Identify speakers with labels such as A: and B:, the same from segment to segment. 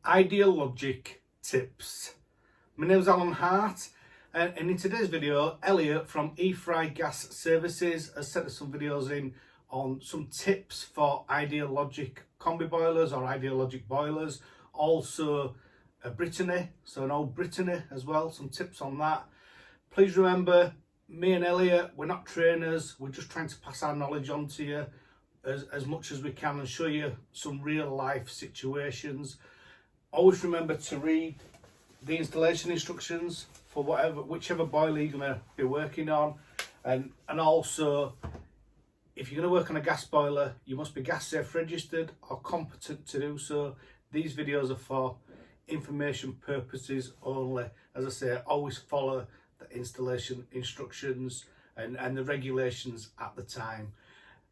A: Ideal Logic tips. My name's Alan Hart, and in today's video, Elliott from E-Fry Gas Services has sent us some videos in on some tips for Ideal Logic combi boilers or Ideal Logic boilers. Also a Britony, so an old Britony as well, some tips on that. Please remember, me and Elliott, we're not trainers, we're just trying to pass our knowledge on to you as much as we can and show you some real life situations. Always remember to read the installation instructions for whichever boiler you're going to be working on, and also if you're going to work on a gas boiler, you must be gas safe registered or competent to do so. These videos are for information purposes only. As I say, always follow the installation instructions and the regulations at the time.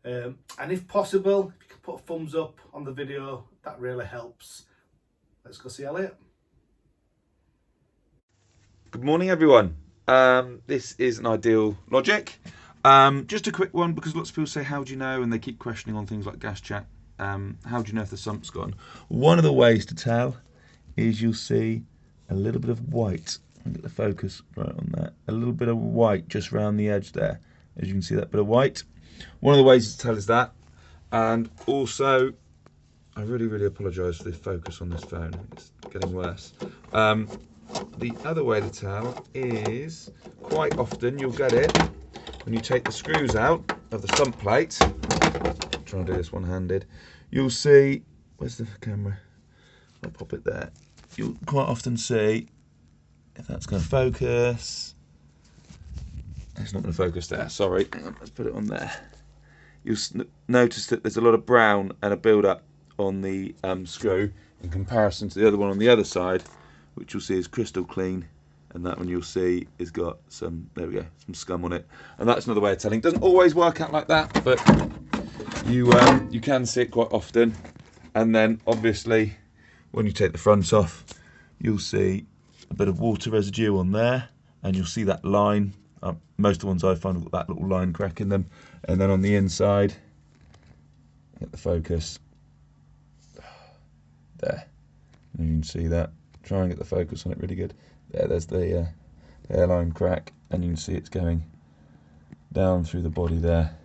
A: And if possible, if you can put a thumbs up on the video, that really helps. Let's go see Elliott.
B: Good morning, everyone. This is an Ideal Logic. Just a quick one, because lots of people say, how do you know? And they keep questioning on things like gas chat. How do you know if the sump's gone? One of the ways to tell is you'll see a little bit of white. I'll get the focus right on that. A little bit of white just around the edge there. As you can see, that bit of white. One of the ways to tell is that. And also, I really apologise for the focus on this phone. It's getting worse. The other way to tell is, quite often you'll get it when you take the screws out of the sump plate. I'm trying to do this one-handed. You'll see, where's the camera? I'll pop it there. You'll quite often see, if that's going to focus, it's not going to focus there, sorry. Let's put it on there. You'll notice that there's a lot of brown and a build-up on the screw in comparison to the other one on the other side, which you'll see is crystal clean, and that one you'll see has got some, there we go, some scum on it. And that's another way of telling. It doesn't always work out like that, but you can see it quite often. And then obviously when you take the front off, you'll see a bit of water residue on there, and you'll see that line. Most of the ones I find have got that little line crack in them. And then on the inside, get the focus there, and you can see that. Try and get the focus on it really good. There's the airline crack, and you can see it's going down through the body there,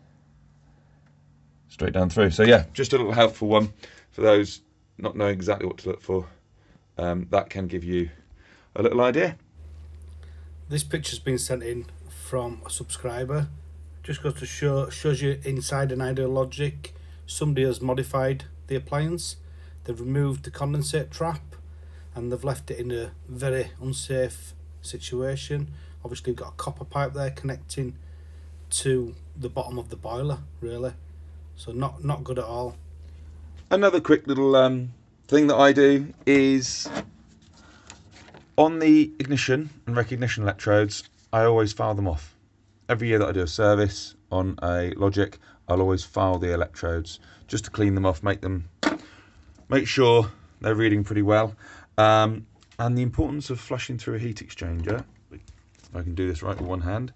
B: straight down through. So yeah, just a little helpful one for those not knowing exactly what to look for. That can give you a little idea.
A: This picture's been sent in from a subscriber. Just goes to shows you inside an Ideal Logic, somebody has modified the appliance. They've removed the condensate trap and they've left it in a very unsafe situation. Obviously you've got a copper pipe there connecting to the bottom of the boiler, really. So not good at all.
B: Another quick little thing that I do is, on the ignition and recognition electrodes, I always file them off. Every year that I do a service on a Logic, I'll always file the electrodes just to clean them off, make sure they're reading pretty well. And the importance of flushing through a heat exchanger, if I can do this right with one hand.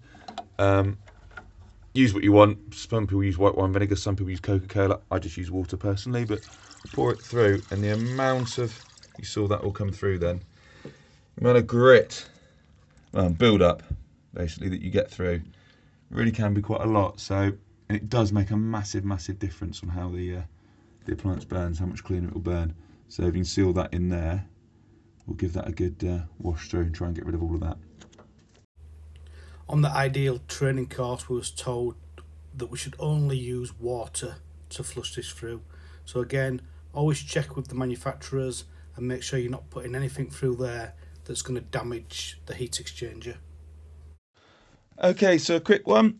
B: Use what you want. Some people use white wine vinegar, some people use Coca-Cola. I just use water personally, but pour it through, and the amount of, you saw that all come through then, the amount of grit, build up basically that you get through, really can be quite a lot. So, and it does make a massive difference on how the appliance burns, how much cleaner it will burn. So if you can seal that in there, we'll give that a good wash through and try and get rid of all of that.
A: On the Ideal training course, we was told that we should only use water to flush this through. So again, always check with the manufacturers and make sure you're not putting anything through there that's going to damage the heat exchanger.
B: Okay, so a quick one.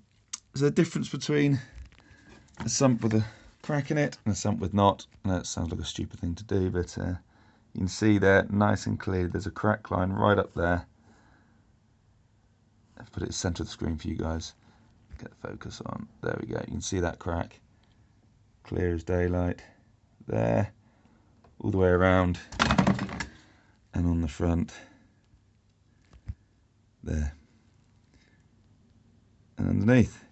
B: There's a difference between a sump with a crack in it and a sump with not. I know it sounds like a stupid thing to do, but you can see there nice and clear there's a crack line right up there. I've put it at the centre of the screen for you guys. Get the focus on. There we go. You can see that crack. Clear as daylight. There. All the way around. And on the front. There. And underneath.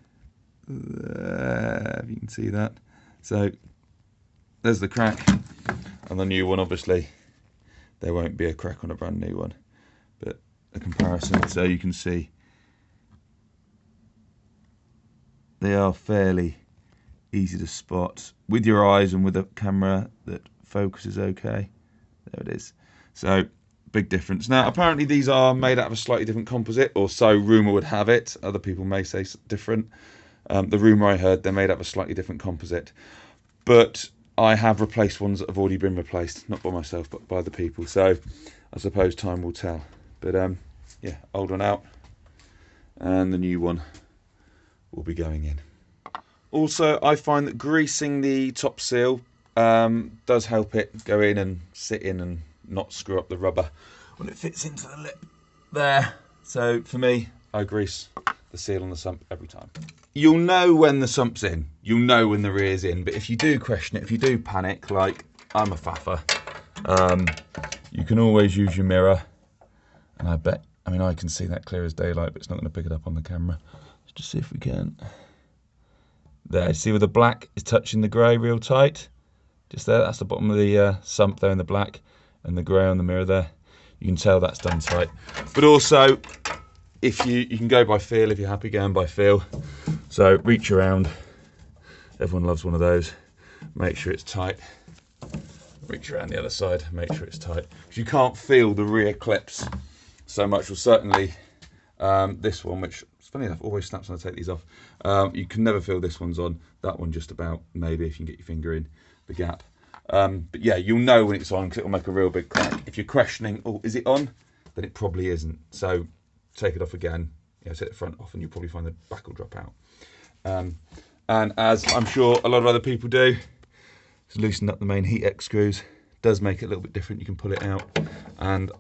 B: There. If you can see that. So there's the crack. And the new one, obviously, there won't be a crack on a brand new one. But a comparison, so you can see they are fairly easy to spot with your eyes and with a camera that focuses okay. There it is. So big difference. Now apparently these are made out of a slightly different composite, or so rumour would have it. Other people may say different. The rumour I heard, they're made out of a slightly different composite. But I have replaced ones that have already been replaced, not by myself but by the people. So I suppose time will tell. But yeah, old one out and the new one will be going in. Also, I find that greasing the top seal does help it go in and sit in and not screw up the rubber when it fits into the lip there. So for me, I grease the seal on the sump every time. You'll know when the sump's in, you'll know when the rear's in, but if you do question it, if you do panic, like I'm a faffer, you can always use your mirror, and I mean I can see that clear as daylight, but it's not going to pick it up on the camera. Let's just see if we can. There, see where the black is touching the grey real tight? Just there, that's the bottom of the sump there in the black, and the grey on the mirror there. You can tell that's done tight. But also, if you can go by feel, if you're happy going by feel. So reach around, everyone loves one of those. Make sure it's tight. Reach around the other side, make sure it's tight. Because you can't feel the rear clips so much, or certainly this one, which funny enough always snaps when I take these off. You can never feel this one's on. That one just about, maybe, if you can get your finger in the gap. But yeah, you'll know when it's on because it'll make a real big crack. If you're questioning, oh, is it on? Then it probably isn't. So take it off again. Yeah, take the front off and you'll probably find the back will drop out. And as I'm sure a lot of other people do, just loosen up the main heat X screws. Does make it a little bit different. You can pull it out. And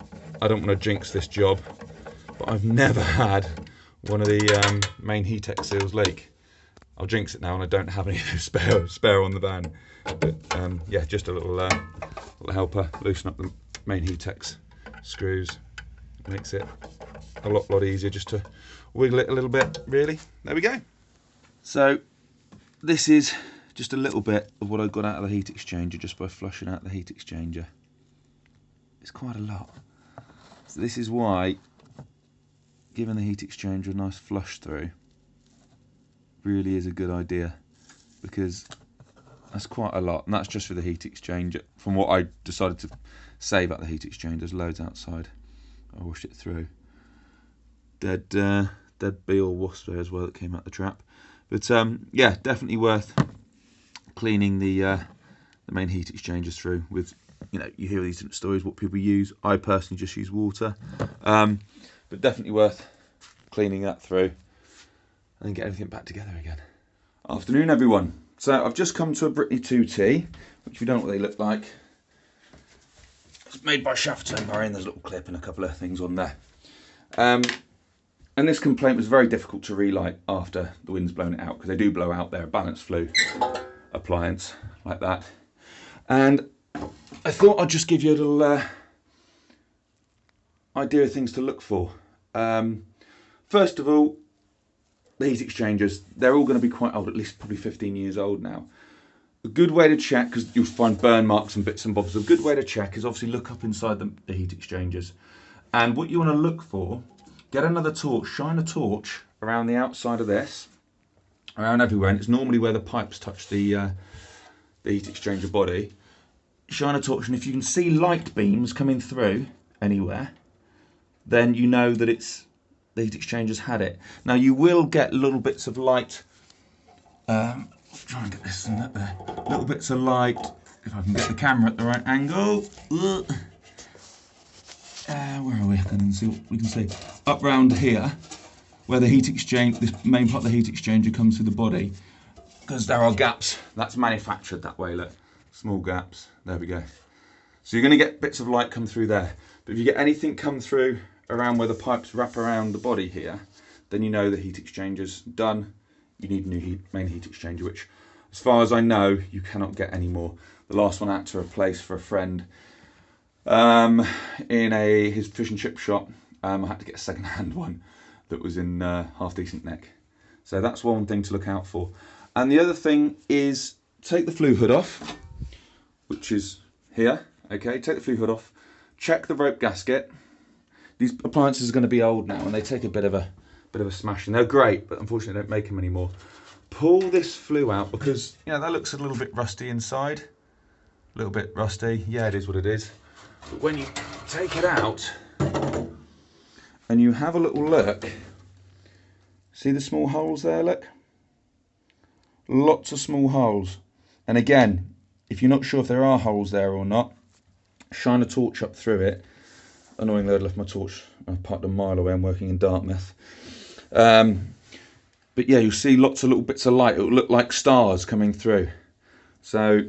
B: I don't want to jinx this job, but I've never had one of the main heat X seals leak. I'll jinx it now, and I don't have any of those spare on the van. But yeah, just a little helper. Loosen up the main heat X screws. Makes it a lot easier just to wiggle it a little bit, really. There we go. So this is just a little bit of what I got out of the heat exchanger just by flushing out the heat exchanger. It's quite a lot. So this is why giving the heat exchanger a nice flush through really is a good idea, because that's quite a lot, and that's just for the heat exchanger. From what I decided to say about the heat exchanger, there's loads outside. I washed it through. Dead bee or wasp there as well that came out the trap. But yeah, definitely worth cleaning the main heat exchangers through with, you know, you hear these different stories, what people use. I personally just use water. But definitely worth cleaning that through and then get everything back together again. Afternoon, everyone. So I've just come to a Britony 2T, which if you don't know what they look like, it's made by Shaft Murray, and there's a little clip and a couple of things on there. And this complaint was very difficult to relight after the wind's blown it out, because they do blow out. They're a balanced flue appliance like that. And I thought I'd just give you a little idea of things to look for. First of all, the heat exchangers, they're all going to be quite old, at least probably 15 years old now. A good way to check, because you'll find burn marks and bits and bobs, a good way to check is obviously look up inside the heat exchangers. And what you want to look for, get another torch, shine a torch around the outside of this, around everywhere, and it's normally where the pipes touch the heat exchanger body. Shine a torch, and if you can see light beams coming through anywhere, then you know that it's the heat exchangers had it. Now you will get little bits of light, try and get this and that there, little bits of light, if I can get the camera at the right angle. Where are we? I can see what we can see. Up round here, where the heat exchange, this main part of the heat exchanger comes through the body, because there are gaps. That's manufactured that way, look. Small gaps. There we go. So you're going to get bits of light come through there. But if you get anything come through around where the pipes wrap around the body here, then you know the heat exchanger's done. You need a new main heat exchanger, which, as far as I know, you cannot get anymore. The last one I had to replace for a friend in his fish and chip shop. I had to get a second-hand one that was in half decent nick. So that's one thing to look out for. And the other thing is take the flue hood off, which is here. Okay, take the flue hood off. check the rope gasket. These appliances are going to be old now and they take a bit of a smashing. They're great, but unfortunately they don't make them anymore. Pull this flue out because, you know, that looks a little bit rusty inside. A little bit rusty. Yeah, it is what it is. But when you take it out and you have a little look, see the small holes there, look? Lots of small holes. And again, if you're not sure if there are holes there or not, shine a torch up through it. Annoyingly, I'd left my torch parked a mile away. I'm working in Dartmouth. But yeah, you'll see lots of little bits of light. It'll look like stars coming through. So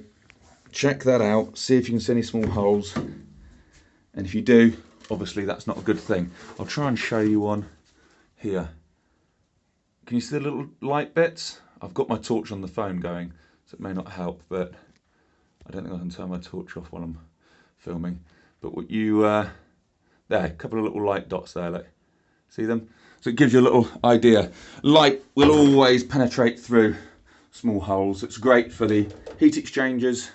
B: check that out. See if you can see any small holes. And if you do, obviously that's not a good thing. I'll try and show you one here. Can you see the little light bits? I've got my torch on the phone going, so it may not help, but I don't think I can turn my torch off while I'm filming. But what you, there, a couple of little light dots there, look. See them? So it gives you a little idea. Light will always penetrate through small holes. It's great for the heat exchangers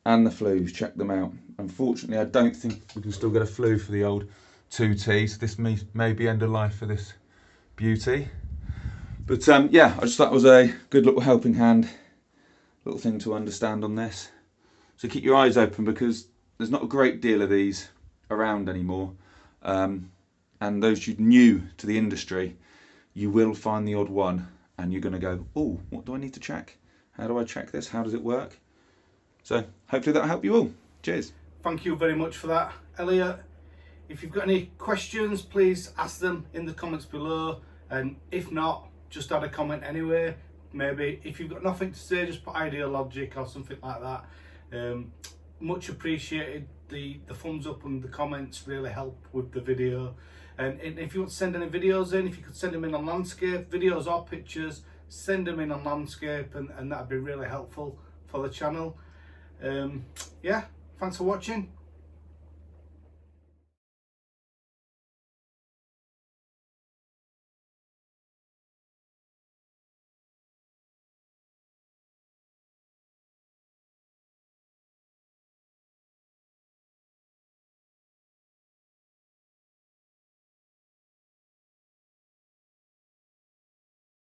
B: and the flues. Check them out. Unfortunately, I don't think we can still get a flue for the old 2T, so this may be end of life for this beauty. But yeah, I just thought it was a good little helping hand, little thing to understand on this. So keep your eyes open because there's not a great deal of these around anymore. And those who are new to the industry, you will find the odd one and you're going to go, oh, what do I need to check? How do I check this? How does it work? So hopefully that'll help you all. Cheers.
A: Thank you very much for that, Elliott. If you've got any questions, please ask them in the comments below. And if not, just add a comment anyway. Maybe if you've got nothing to say, just put Ideal Logic or something like that. Much appreciated. The thumbs up and the comments really help with the video. And if you want to send any videos in, if you could send them in on landscape, videos or pictures, send them in on landscape and that'd be really helpful for the channel. Yeah, thanks for watching.